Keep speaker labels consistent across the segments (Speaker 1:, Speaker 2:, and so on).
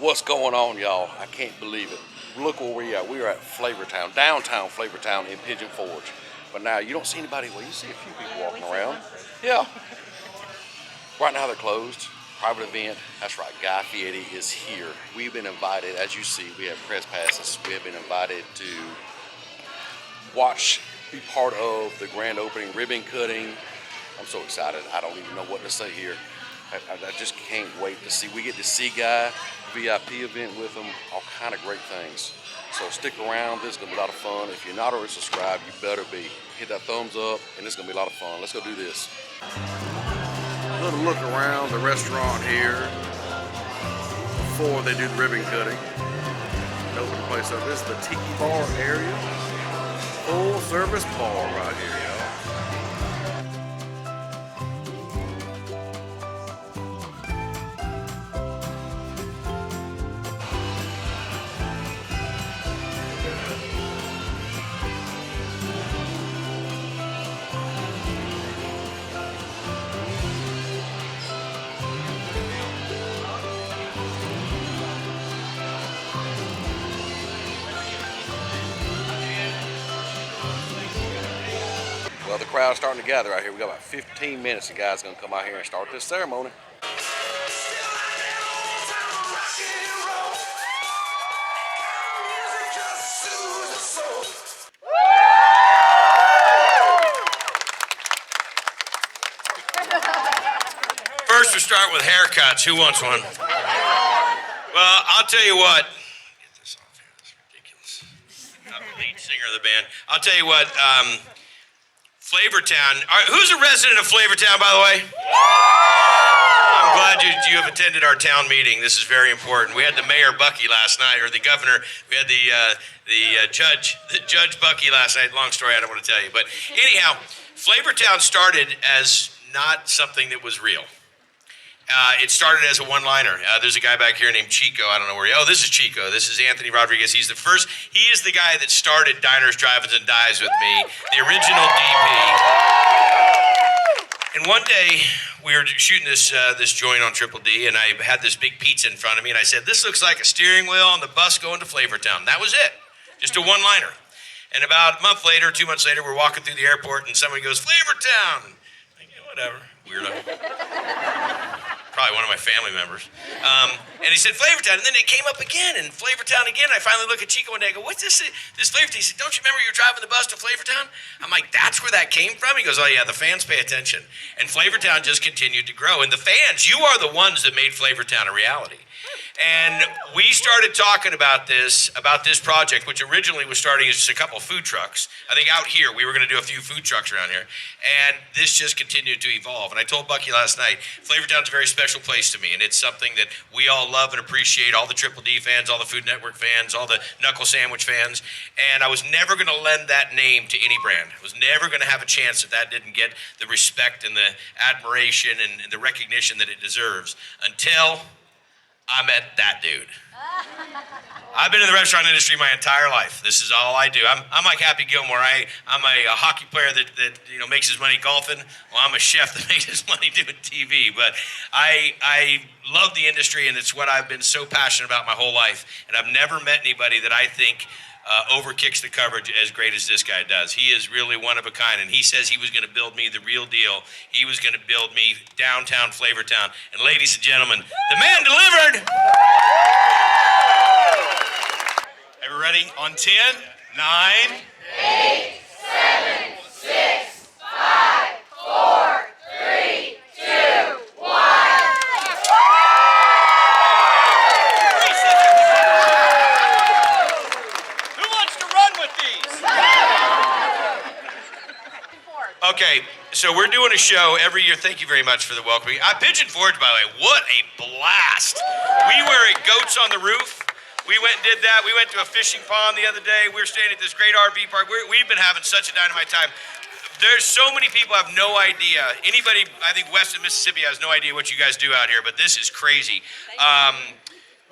Speaker 1: What's going on, y'all? I can't believe it. Look where we are. We are at Flavortown, Downtown Flavortown in Pigeon Forge. But now you don't see anybody. Well, you see a few people walking around. Yeah. Right now they're closed. Private event. That's right. Guy Fieri is here. We've been invited, as you see, we have press passes. We have been invited to watch, be part of the grand opening, ribbon cutting. I'm so excited. I don't even know what to say here. I just can't wait to see. We get to see Guy, VIP event with him, all kind of great things. So stick around. This is going to be a lot of fun. If you're not already subscribed, you better be. Hit that thumbs up, and it's going to be a lot of fun. Let's go do this. A little look around the restaurant here before they do the ribbon cutting. Open the place up. This is the tiki bar area. Full service bar right here, y'all. Well, the crowd's starting to gather out here. We got about 15 minutes. The guy's going to come out here and start this ceremony.
Speaker 2: First, we start with haircuts. Who wants one? Well, I'll tell you what. Get this off here. This is ridiculous. I'm the lead singer of the band. I'll tell you what. Flavortown. Who's a resident of Flavortown, by the way? I'm glad you have attended our town meeting. This is very important. We had the mayor Bucky last night, or the governor. We had the judge Bucky last night. Long story, I don't want to tell you. But anyhow, Flavortown started as not something that was real. It started as a one-liner. There's a guy back here named Chico. I don't know where he. Oh, this is Chico. This is Anthony Rodriguez. He's the first. He is the guy that started Diners, Drive-Ins, and Dives with me, the original DP. And one day we were shooting this joint on Triple D, and I had this big pizza in front of me, and I said, "This looks like a steering wheel on the bus going to Flavortown." That was it. Just a one-liner. And about a month later, 2 months later, we're walking through the airport, and somebody goes, "Flavortown." I'm like, yeah, whatever. Weirdo. Probably one of my family members. And he said Flavortown, and then it came up again, and Flavortown again. I finally look at Chico one day and I go, "What's this Flavortown?" He said, "Don't you remember you were driving the bus to Flavortown?" I'm like, "That's where that came from?" He goes, "Oh yeah, the fans pay attention." And Flavortown just continued to grow. And the fans, you are the ones that made Flavortown a reality. And we started talking about this project, which originally was starting as just a couple of food trucks. I think out here, we were going to do a few food trucks around here. And this just continued to evolve. And I told Bucky last night, Flavortown's a very special place to me. And it's something that we all love and appreciate, all the Triple D fans, all the Food Network fans, all the Knuckle Sandwich fans. And I was never going to lend that name to any brand. I was never going to have a chance if that didn't get the respect and the admiration and the recognition that it deserves until I met that dude. I've been in the restaurant industry my entire life. This is all I do. I'm like Happy Gilmore. I'm a hockey player that makes his money golfing. Well, I'm a chef that makes his money doing TV. But I love the industry, and it's what I've been so passionate about my whole life. And I've never met anybody that I think overkicks the coverage as great as this guy does. He is really one of a kind, and he says he was going to build me the real deal. He was going to build me Downtown Flavortown. And ladies and gentlemen, the man delivered! Are we ready? On 10, 9,
Speaker 3: 8, 7, 6, 5, 4, 3, 2, 1.
Speaker 2: Okay, so we're doing a show every year. Thank you very much for the welcoming. Pigeon Forge, by the way, what a blast. We were at Goats on the Roof. We went and did that. We went to a fishing pond the other day. We were staying at this great RV park. We've been having such a dynamite time. There's so many people have no idea. Anybody, I think, west of Mississippi has no idea what you guys do out here, but this is crazy.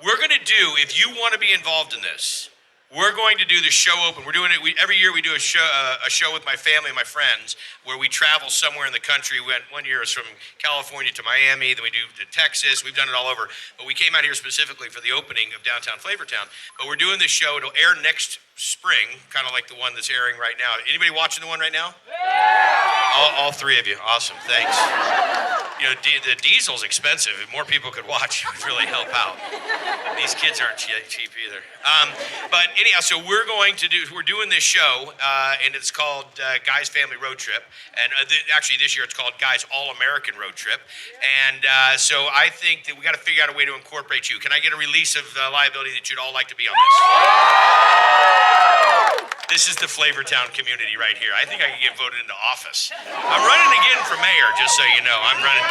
Speaker 2: We're going to do, if you want to be involved in this, we're going to do the show open. We're doing it every year. We do a show with my family and my friends where we travel somewhere in the country. We went one year is from California to Miami, then we do to Texas. We've done it all over. But we came out here specifically for the opening of Downtown Flavortown. But we're doing this show. It'll air next spring, kind of like the one that's airing right now. Anybody watching the one right now? Yeah! All three of you. Awesome. Thanks. You know, the diesel's expensive. If more people could watch, it would really help out. These kids aren't cheap either. But anyhow, so we're doing this show, and it's called Guy's Family Road Trip. And actually this year it's called Guy's All-American Road Trip. And so I think that we got to figure out a way to incorporate you. Can I get a release of liability that you'd all like to be on this? This is the Flavortown community right here. I think I can get voted into office. I'm running again for mayor, just so you know. I'm running.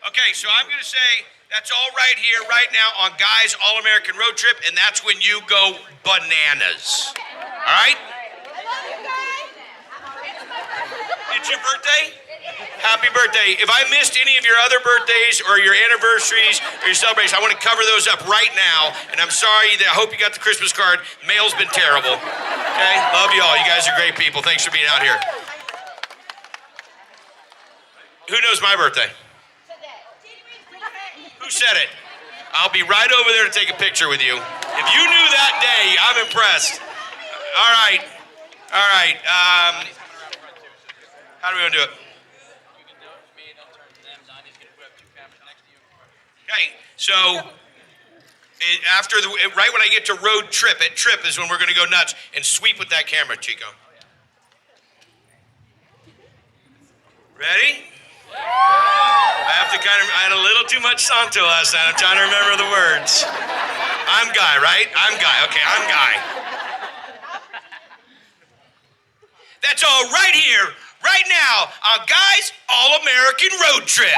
Speaker 2: Okay, so I'm going to say that's all right here, right now on Guy's All-American Road Trip, and that's when you go bananas. All right? It's your birthday? Happy birthday. If I missed any of your other birthdays or your anniversaries or your celebrations, I want to cover those up right now. And I'm sorry I hope you got the Christmas card. Mail's been terrible. Okay? Love you all. You guys are great people. Thanks for being out here. Who knows my birthday? Who said it? I'll be right over there to take a picture with you. If you knew that day, I'm impressed. All right. All right. How do we want to do it? Okay, so right when I get to road trip, at trip is when we're going to go nuts and sweep with that camera, Chico. Ready? I had a little too much Santo last night. I'm trying to remember the words. I'm Guy, right? I'm Guy. Okay, I'm Guy. That's all right here, right now, on Guy's All-American Road Trip.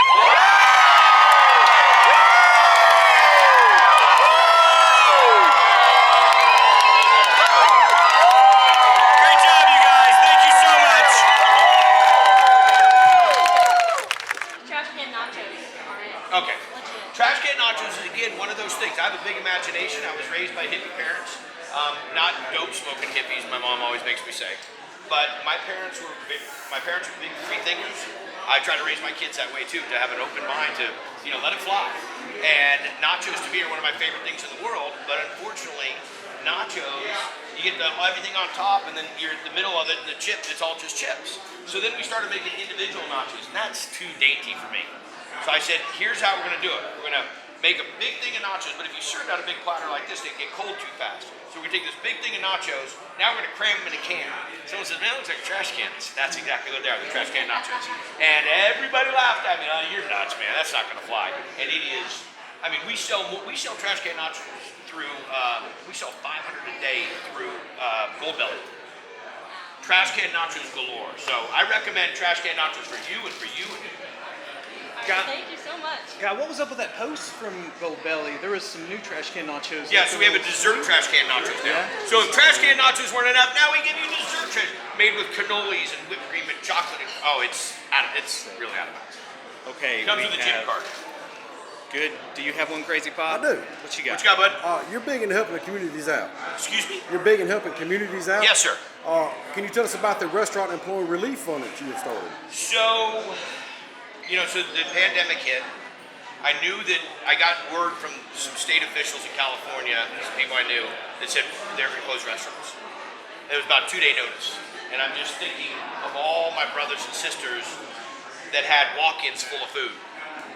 Speaker 2: Okay. Trash can nachos is, again, one of those things. I have a big imagination. I was raised by hippie parents. Not dope-smoking hippies, my mom always makes me say. But my parents were big free thinkers. I try to raise my kids that way, too, to have an open mind to, let it fly. And nachos, to me, are one of my favorite things in the world. But unfortunately, nachos, you get everything on top, and then you're in the middle of it, the chips, it's all just chips. So then we started making individual nachos, and that's too dainty for me. So I said, here's how we're going to do it. We're going to make a big thing of nachos, but if you serve out a big platter like this, they get cold too fast. So we're going to take this big thing of nachos, now we're going to cram them in a can. Someone says, man, it looks like a trash can. That's exactly what they are, the trash can nachos. And everybody laughed at me. Oh, you're nuts, man. That's not going to fly. And it is. I mean, we sell trash can nachos through, we sell 500 a day through Gold Belly. Trash can nachos galore. So I recommend trash can nachos for you and for you and you.
Speaker 4: Guy,
Speaker 3: Thank you so much.
Speaker 4: Guy, what was up with that post from Gold Belly? There was some new trash can nachos.
Speaker 2: Yeah, so we have a dessert trash can nachos now.
Speaker 4: Yeah.
Speaker 2: So if trash can nachos weren't enough, now we give you dessert trash made with cannolis and whipped cream and chocolate. It's really out of bounds.
Speaker 4: Okay.
Speaker 2: It comes with a gym card.
Speaker 4: Good. Do you have one, Crazy Pop?
Speaker 5: I do.
Speaker 4: What you got?
Speaker 2: What you got, bud?
Speaker 5: You're big in helping the communities out.
Speaker 2: Excuse me?
Speaker 5: You're big in helping communities out?
Speaker 2: Yes, sir.
Speaker 5: Can you tell us about the Restaurant Employee Relief Fund that you have started?
Speaker 2: So the pandemic hit. I knew that I got word from some state officials in California, some people I knew, that said they're going to close restaurants. It was about a 2-day notice. And I'm just thinking of all my brothers and sisters that had walk-ins full of food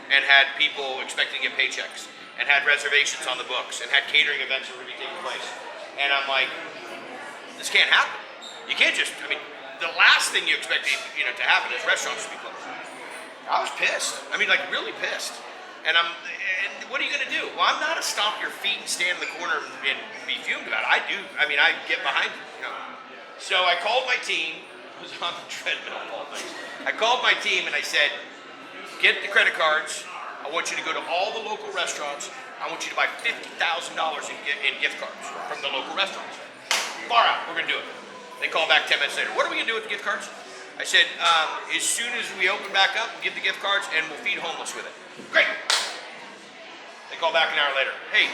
Speaker 2: and had people expecting to get paychecks and had reservations on the books and had catering events that were going to be taking place. And I'm like, this can't happen. You can't just, the last thing you expect to happen is restaurants to be closed. I was pissed. Really pissed. And what are you gonna do? Well, I'm not a stomp your feet and stand in the corner and be fumed about it. I get behind it. So I called my team. I was on the treadmill of all things. I called my team and I said, get the credit cards. I want you to go to all the local restaurants. I want you to buy $50,000 in gift cards from the local restaurants. Far out, we're gonna do it. They call back 10 minutes later. What are we gonna do with the gift cards? I said, as soon as we open back up, we'll give the gift cards and we'll feed homeless with it. Great. They call back an hour later. Hey,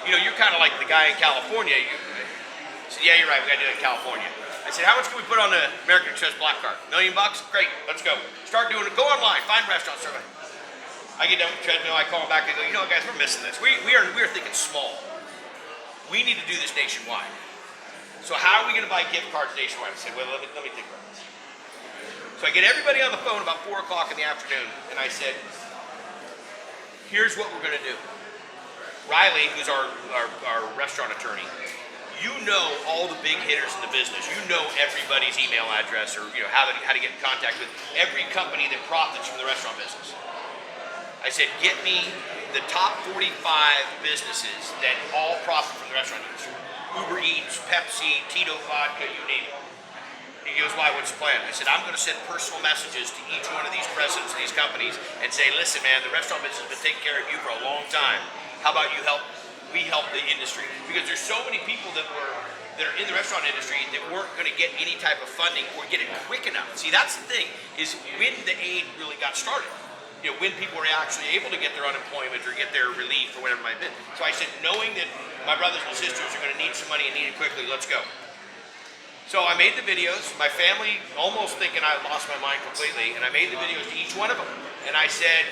Speaker 2: you're kind of like the guy in California. I said, yeah, you're right, we got to do it in California. I said, how much can we put on the American Express Black Card? $1 million? Great, let's go. Start doing it. Go online, find restaurants. I get done with the treadmill, I call them back, I go, guys, we're missing this. We are thinking small. We need to do this nationwide. So how are we going to buy gift cards nationwide? I said, well, let me think about this. So I get everybody on the phone about 4 o'clock in the afternoon, and I said, here's what we're going to do. Riley, who's our restaurant attorney, you know all the big hitters in the business. You know everybody's email address or how to get in contact with every company that profits from the restaurant business. I said, get me the top 45 businesses that all profit from the restaurant industry. Uber Eats, Pepsi, Tito Vodka, you name it. He goes, why, what's the plan? I said, I'm going to send personal messages to each one of these presidents of these companies and say, listen, man, the restaurant business has been taking care of you for a long time. How about we help the industry? Because there's so many people that are in the restaurant industry that weren't going to get any type of funding or get it quick enough. See, that's the thing, is when the aid really got started. When people were actually able to get their unemployment or get their relief or whatever it might be. So I said, knowing that my brothers and sisters are going to need some money and need it quickly, let's go. So I made the videos, my family almost thinking I lost my mind completely, and I made the videos to each one of them. And I said,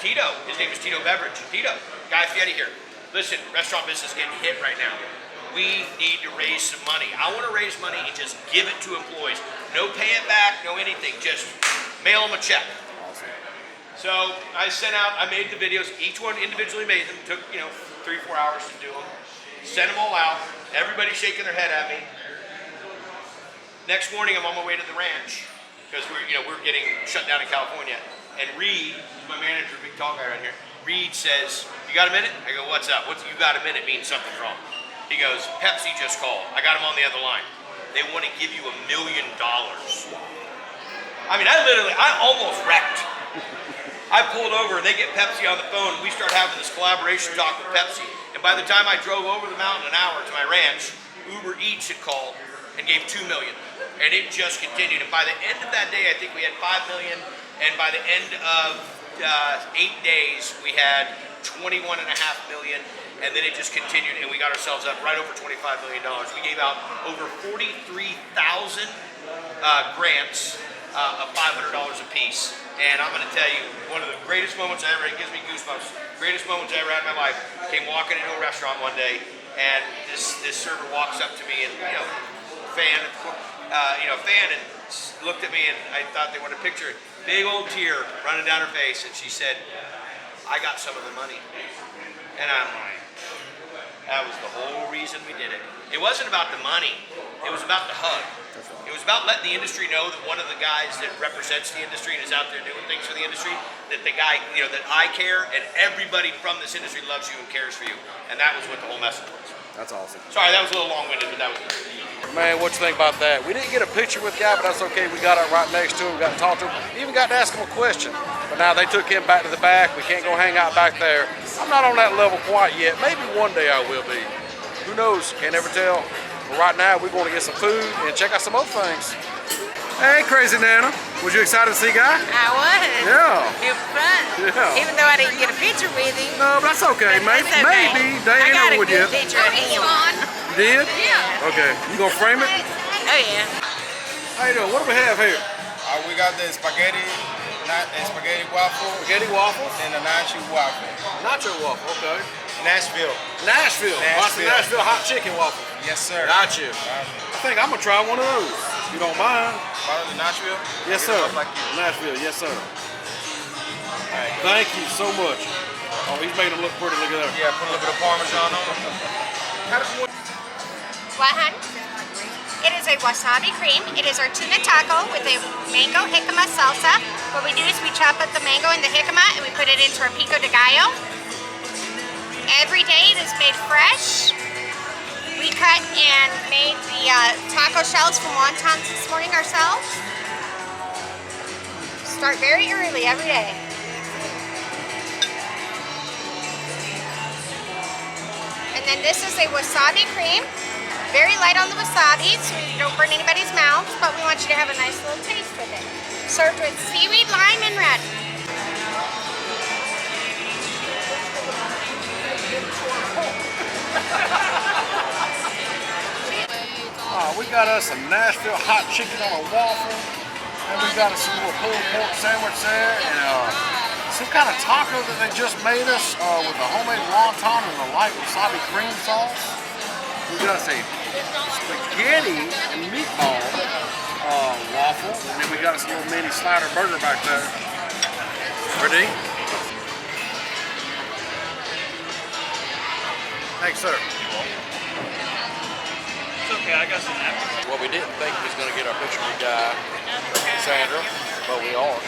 Speaker 2: Tito, his name is Tito Beverage, Tito, Guy Fieri here. Listen, restaurant business getting hit right now. We need to raise some money. I want to raise money and just give it to employees. No pay it back, no anything, just mail them a check. So I made the videos, each one individually made them, took 3-4 hours to do them, sent them all out, everybody shaking their head at me. Next morning I'm on my way to the ranch, because we're getting shut down in California, and Reed, my manager, big tall guy right here, Reed says, you got a minute? I go, what's up? You got a minute means something's wrong. He goes, Pepsi just called. I got him on the other line. They want to give you $1 million. I mean, I almost wrecked. I pulled over and they get Pepsi on the phone and we start having this collaboration talk with Pepsi. And by the time I drove over the mountain an hour to my ranch, Uber Eats had called and gave $2 million. And it just continued. And by the end of that day, I think we had $5 million. And by the end of 8 days, we had $21.5 million. And then it just continued and we got ourselves up right over $25 million. We gave out over 43,000 grants of $500 a piece. And I'm going to tell you, one of the greatest moments it gives me goosebumps, greatest moments I ever had in my life, I came walking into a restaurant one day, and this server walks up to me and, fan, and looked at me, and I thought they wanted a picture. Big old tear running down her face, and she said, I got some of the money. And I'm like, that was the whole reason we did it. It wasn't about the money, it was about the hug. It was about letting the industry know that one of the guys that represents the industry and is out there doing things for the industry, that the guy, that I care and everybody from this industry loves you and cares for you. And that was what the whole message was.
Speaker 5: That's awesome.
Speaker 2: Sorry, that was a little long-winded, but that was it.
Speaker 1: Man, what you think about that? We didn't get a picture with Guy, but that's okay. We got it right next to him. We got to talk to him. Even got to ask him a question. But now they took him back to the back. We can't go hang out back there. I'm not on that level quite yet. Maybe one day I will be. Who knows? Can't ever tell. But right now, we're going to get some food and check out some other things.
Speaker 5: Hey, Crazy Nana. Was you excited to see Guy?
Speaker 6: I was.
Speaker 5: Yeah.
Speaker 6: It was fun.
Speaker 5: Yeah.
Speaker 6: Even though I didn't get a picture with him.
Speaker 5: No, but that's okay.
Speaker 6: That's okay.
Speaker 5: Maybe. They ain't over with
Speaker 6: I got a good
Speaker 5: yet.
Speaker 6: picture of him.
Speaker 5: You did?
Speaker 6: Yeah.
Speaker 5: Okay. You gonna frame it?
Speaker 6: Oh, yeah.
Speaker 5: How you doing? What do we have here?
Speaker 7: We got the spaghetti waffle
Speaker 5: Spaghetti waffles?
Speaker 7: and the nacho waffle.
Speaker 5: Nacho waffle, okay.
Speaker 7: Nashville.
Speaker 5: Nashville. What's the Nashville hot chicken waffle?
Speaker 7: Yes, sir.
Speaker 5: Got you. I think I'm gonna try one of those. If you don't mind.
Speaker 7: Follow the Nashville?
Speaker 5: Yes,
Speaker 7: Get it
Speaker 5: sir.
Speaker 7: up like you.
Speaker 5: Nashville, yes, sir.
Speaker 7: Alright.
Speaker 5: Thank you so much. Oh, he's made them look pretty. Look at that.
Speaker 7: Yeah, put a little bit of Parmesan on them.
Speaker 3: What, hun? It is a wasabi cream. It is our tuna taco with a mango jicama salsa. What we do is we chop up the mango and the jicama and we put it into our pico de gallo. Every day it is made fresh. We cut and made the taco shells from wontons this morning ourselves. Start very early every day. And then this is a wasabi cream. Very light on the wasabi, so you don't burn anybody's mouth, but we want you to have a nice little taste with it. Served with seaweed, lime, and red.
Speaker 5: we got us some Nashville hot chicken on a waffle. And we got us some little pulled pork sandwich there. And some kind of taco that they just made us with a homemade wonton and a light wasabi cream sauce. We got us a spaghetti and meatball waffle. And then we got us a little mini slider burger back there. Ready? Thanks, sir.
Speaker 8: It's okay, I got some napkins.
Speaker 1: Well, we didn't think we was going to get our picture with Guy and Sandra, but we are.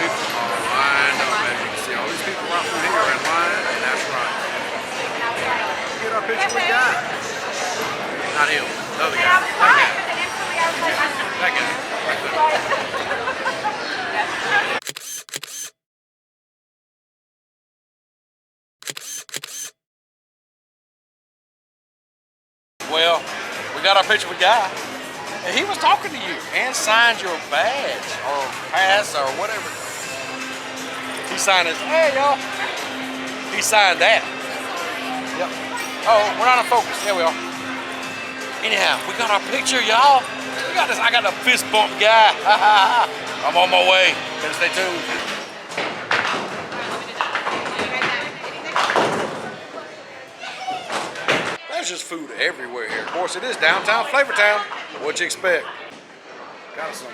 Speaker 5: People are lined up, as you can see. All these people right through here are in line, and that's right. Get our picture with Guy. Not him, the other guy. That guy. Right there.
Speaker 1: Well, we got our picture with Guy, and he was talking to you and signed your badge or pass or whatever. He signed his, hey y'all. He signed that. Yep. Oh, we're not in focus. There we are. Anyhow, we got our picture, y'all. We got this. I got a fist bump Guy. I'm on my way. Better stay tuned. There's just food everywhere here. Of course, it is Downtown Flavortown. What'd you expect?
Speaker 5: Got some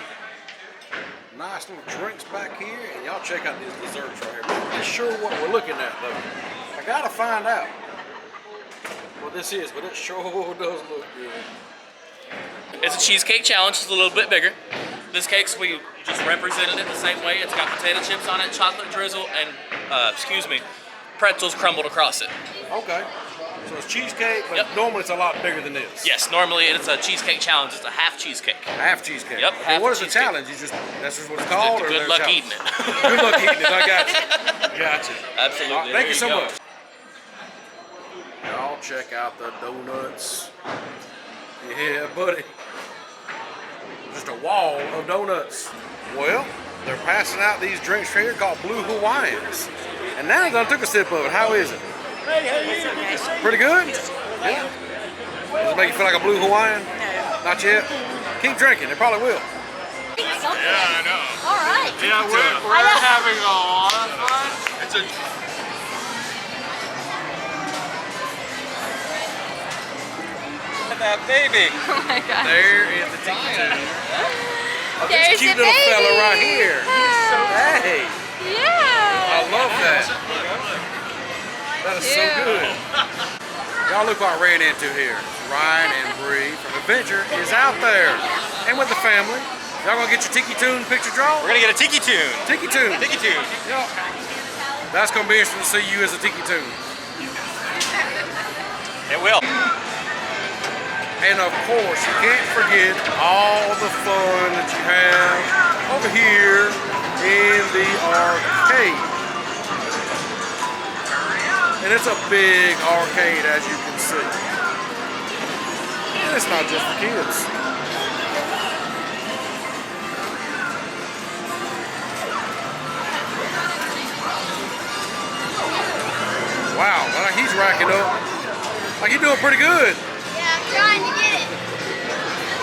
Speaker 5: nice little drinks back here, and y'all check out these desserts right here. I'm not sure what we're looking at though. I gotta find out what this is, but it sure does look good.
Speaker 8: It's a cheesecake challenge, it's a little bit bigger. This cake's, we just represented it the same way. It's got potato chips on it, chocolate drizzle, and, pretzels crumbled across it.
Speaker 5: Okay. So it's cheesecake, but
Speaker 8: Yep.
Speaker 5: normally it's a lot bigger than this.
Speaker 8: Yes, normally it's a cheesecake challenge. It's a half cheesecake.
Speaker 5: Half cheesecake.
Speaker 8: Yep,
Speaker 5: Okay,
Speaker 8: half
Speaker 5: what is the
Speaker 8: cheesecake.
Speaker 5: challenge? That's just what it's called? or
Speaker 8: Good
Speaker 5: there's
Speaker 8: luck
Speaker 5: challenge?
Speaker 8: eating it.
Speaker 5: Good luck eating it. I got you. Got you.
Speaker 8: Absolutely.
Speaker 5: All right, thank
Speaker 8: There
Speaker 5: you so
Speaker 8: go.
Speaker 5: much. Y'all check out the donuts. Yeah, buddy. Just a wall of donuts. Well, they're passing out these drinks here called Blue Hawaiians. And now I took a sip of it. How is it? Pretty good? Yeah. Does it make you feel like a Blue Hawaiian? No. Not yet? Keep drinking. It probably will.
Speaker 7: Yeah, I know.
Speaker 3: All right.
Speaker 7: Yeah, we're having a lot of fun. It's a
Speaker 8: That baby.
Speaker 6: Oh my God.
Speaker 5: There is the Tiki Tune. Oh,
Speaker 3: There's
Speaker 5: this cute
Speaker 3: the
Speaker 5: little fella
Speaker 3: baby.
Speaker 5: right here. Hey,
Speaker 3: Yeah.
Speaker 5: I love that. That is so
Speaker 3: Yeah.
Speaker 5: good. Y'all look what I ran into here. Ryan and Bree from Adventure is out there. And with the family. Y'all gonna get your Tiki Tune picture drawn?
Speaker 7: We're gonna get a tiki tune.
Speaker 5: Tiki Tune.
Speaker 7: Tiki tune.
Speaker 5: Yep. That's gonna be interesting to see you as a Tiki Tune.
Speaker 7: It will.
Speaker 5: And of course, you can't forget all the fun that you have over here in the arcade. And it's a big arcade, as you can see. And it's not just for kids. Wow, well, he's racking up. Like, he's doing pretty good.
Speaker 3: Yeah, I'm trying to get it.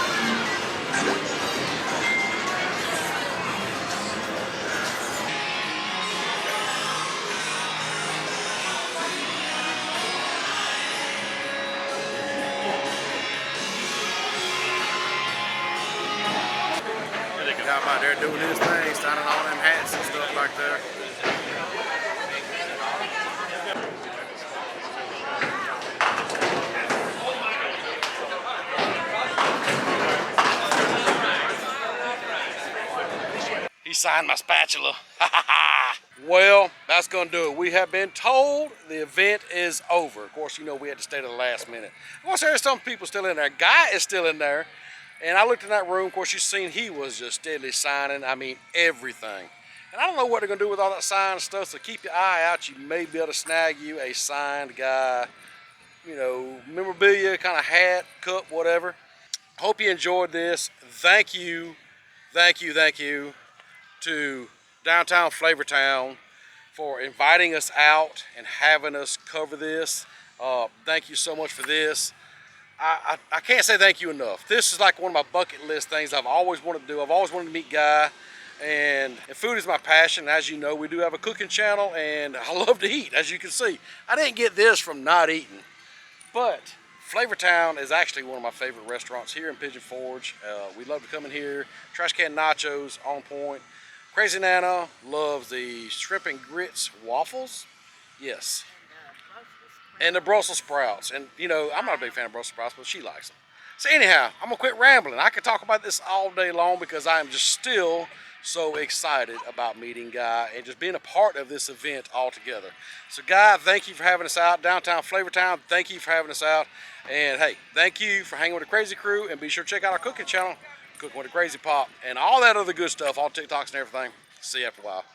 Speaker 5: Guy out there doing his thing, signing all them hats and stuff back there.
Speaker 1: He signed my spatula. Well, that's gonna do it. We have been told the event is over. Of course, you know we had to stay to the last minute. Of course, there's some people still in there. Guy is still in there. And I looked in that room, of course, you seen he was just steadily signing, I mean, everything. And I don't know what they're gonna do with all that signed stuff, so keep your eye out. You may be able to snag you a signed Guy, you know, memorabilia, kind of hat, cup, whatever. Hope you enjoyed this. Thank you to Downtown Flavortown for inviting us out and having us cover this. Thank you so much for this.
Speaker 9: I can't say thank you enough. This is like one of my bucket list things I've always wanted to do. I've always wanted to meet Guy, and food is my passion. As you know, we do have a cooking channel, and I love to eat, as you can see. I didn't get this from not eating, but Flavortown is actually one of my favorite restaurants here in Pigeon Forge. We love to come in here. Trash can nachos, on point. Crazy Nana loves the shrimp and grits waffles. Yes. And the Brussels sprouts. And, you know, I'm not a big fan of Brussels sprouts, but she likes them. So anyhow, I'm going to quit rambling. I could talk about this all day long because I am just still so excited about meeting Guy and just being a part of this event altogether. So Guy, thank you for having us out. Downtown Flavortown, thank you for having us out. And hey, thank you for hanging with the Crazy Crew, and be sure to check out our cooking channel, Cooking with the Crazy Pop, and all that other good stuff on TikToks and everything. See you after a while.